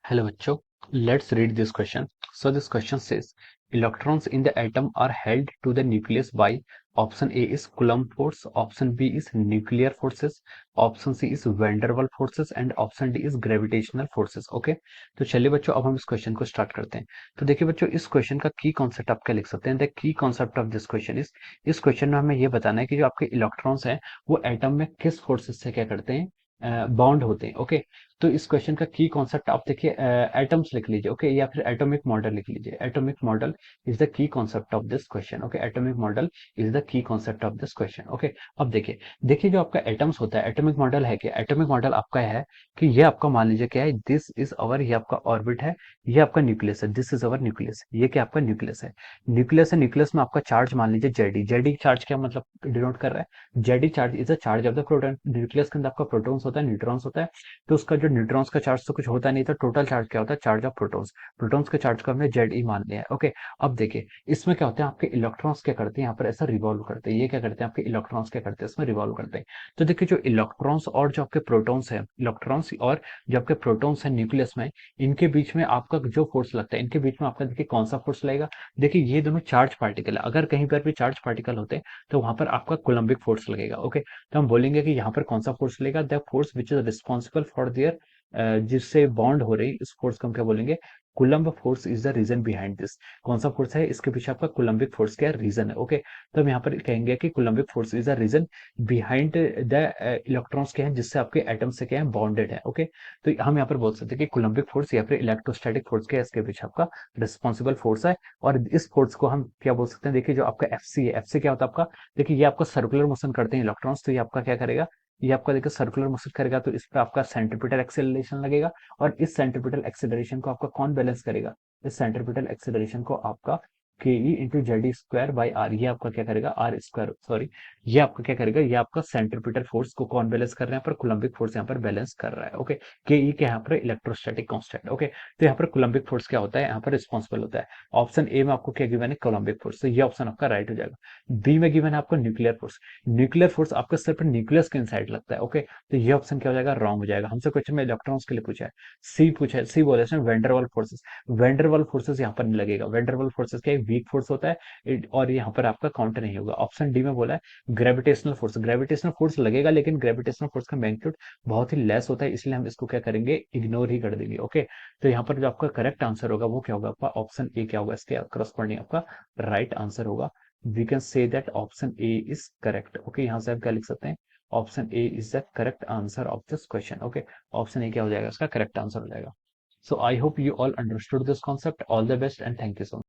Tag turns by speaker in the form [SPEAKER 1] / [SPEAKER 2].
[SPEAKER 1] Hello बच्चों, let's read this question. So this question says electrons in the atom are held to the nucleus by option A is Coulomb force, option B is nuclear forces, option C is van der Waals forces and option D is gravitational forces. Okay, तो चलिए बच्चों अब हम इस question को start करते हैं। तो देखिए बच्चों इस क्वेश्चन का की कॉन्सेप्ट आप क्या लिख सकते हैं। The key concept of this question इस क्वेश्चन में हमें ये बताना है कि जो आपके इलेक्ट्रॉन्स हैं वो एटम में किस फोर्सेस से क्या करते हैं, बॉन्ड होते हैं। ओके, तो इस क्वेश्चन का की कॉन्सेप्ट आप देखिए, एटम्स लिख लीजिए। ओके, या फिर एटॉमिक मॉडल लिख लीजिए। Atomic model is the key concept of this question. Okay, atomic model is the key concept of this question. Okay, अब देखिए देखिए जो आपका एटम्स होता है, एटॉमिक मॉडल है क्या? एटॉमिक मॉडल आपका है कि ये आपका मान लीजिए क्या है, दिस इज अवर, ये आपका ऑर्बिट है, ये आपका न्यूक्लियस है, दिस इज अवर न्यूक्लियस, ये क्या आपका न्यूक्लियस है। न्यूक्लियस है, न्यूक्लियस में आपका चार्ज मान लीजिए जेडी। जेडी चार्ज क्या मतलब डिनोट कर रहा है? JD charge is a charge of the proton. Nucleus के अंदर आपका प्रोटॉन्स होता है, न्यूट्रॉन्स होता है। तो उसका जो न्यूट्रॉन्स का चार्ज तो कुछ होता नहीं था, टोटल चार्ज क्या होता है? Charge of protons. प्रोटॉन्स के चार्ज को हमने जेड ई मान लिया है। ओके, अब देखिए इसमें क्या होता है, आपके इलेक्ट्रॉन्स क्या करते हैं, यहाँ पर ऐसा रिवॉल्व करते हैं। ये क्या करते हैं, आपके इलेक्ट्रॉन्स क्या करते हैं, इसमें रिवॉल्व करते हैं। तो देखिए जो इलेक्ट्रॉन्स और जो आपके प्रोटॉन्स है, इलेक्ट्रॉन्स और जो आपके प्रोटॉन्स है न्यूक्लियस में, इनके बीच में आपका जो फोर्स लगता है, इनके बीच में आपका देखिए कौन सा फोर्स लगेगा। देखिए ये दोनों चार्ज पार्टिकल है, अगर कहीं पर भी चार्ज पार्टिकल होते हैं तो वहां पर आपका कोलम्बिक फोर्स लगेगा। ओके, तो हम बोलेंगे कि यहाँ पर कौन सा फोर्स लगेगा, the force which is responsible for their, जिससे बॉन्ड हो रही इस फोर्स को हम क्या बोलेंगे, Coulomb force is the reason behind this. कौन सा फोर्स है इसके पीछे, आपका कुलम्बिक फोर्स क्या रीजन है। ओके, तो हम यहाँ पर कहेंगे कि Coulombic force is the reason behind the electrons क्या है, जिससे आपके एटम से क्या है, बॉन्डेड है। ओके, तो हम यहाँ पर बोल सकते हैं कि कुलम्बिक फोर्स या फिर इलेक्ट्रोस्टैटिक फोर्स क्या है, इसके पीछे आपका रिस्पॉन्सिबल फोर्स है। और इस फोर्स को हम क्या बोल सकते हैं, देखिए जो आपका एफ सी है, एफ सी क्या होता है आपका, देखिए ये आपका सर्कुलर मोशन करते हैं इलेक्ट्रॉन्स, तो ये आपका क्या करेगा, ये आपका देखिए सर्कुलर मोशन करेगा, तो इस पर आपका सेंट्रीपिटल एक्सेलरेशन लगेगा। और इस सेंट्रीपिटल एक्सेलरेशन को आपका कौन बैलेंस करेगा, इस सेंट्रीपिटल एक्सेलरेशन को आपका K E into Z square by R, ये आपका क्या करेगा, आर स्क्वायर सॉरी, ये आपका क्या करेगा, ये आपका सेंट्रीपिटल फोर्स को कौन बैलेंस कर रहा है, यहाँ पर कुलम्बिक फोर्स यहाँ पर बैलेंस कर रहा है। ओके, के ई के यहाँ पर इलेक्ट्रोस्टैटिक कांस्टेंट। ओके, तो यहाँ पर कुलम्बिक फोर्स क्या होता है, यहाँ पर रिस्पॉन्सिबल होता है। ऑप्शन ए में आपको क्या गिवन है, कोलम्बिक फोर्स, तो ये ऑप्शन आपका राइट हो जाएगा। बी में गिवन है आपको न्यूक्लियर फोर्स। न्यूक्लियर फोर्स आपका सिर्फ न्यूक्लियस के इनसाइड लगता है। ओके, तो ये ऑप्शन क्या हो जाएगा, रॉन्ग हो जाएगा। हमसे क्वेश्चन में इलेक्ट्रॉन्स के लिए पूछा है। सी पूछा है, सी बोले वेंडरवाल फोर्सेस। वेंडरवाल फोर्सेस यहाँ पर नहीं लगेगा। वेंडरवाल फोर्सेस क्या वीक फोर्स होता है, और यहाँ पर आपका काउंट नहीं होगा। ऑप्शन डी में बोला है ग्रेविटेशनल फोर्स। ग्रेविटेशनल फोर्स लगेगा, लेकिन ग्रेविटेशनल फोर्स का मैग्नीट्यूड बहुत ही लेस होता है, इसलिए हम इसको क्या करेंगे, इग्नोर ही कर देंगे। ओके, तो यहाँ पर जो आपका करेक्ट आंसर होगा वो क्या होगा, आपका ऑप्शन ए क्या होगा, इसके करस्पॉन्डिंग आपका राइट आंसर होगा। We can say that option A is correct. Okay, यहाँ से हम क्या लिख सकते हैं, option A is the correct answer of this question. Okay, option A क्या हो जाएगा, इसका करेक्ट आंसर हो जाएगा। So I hope you all understood this concept. All the best and thank you so much.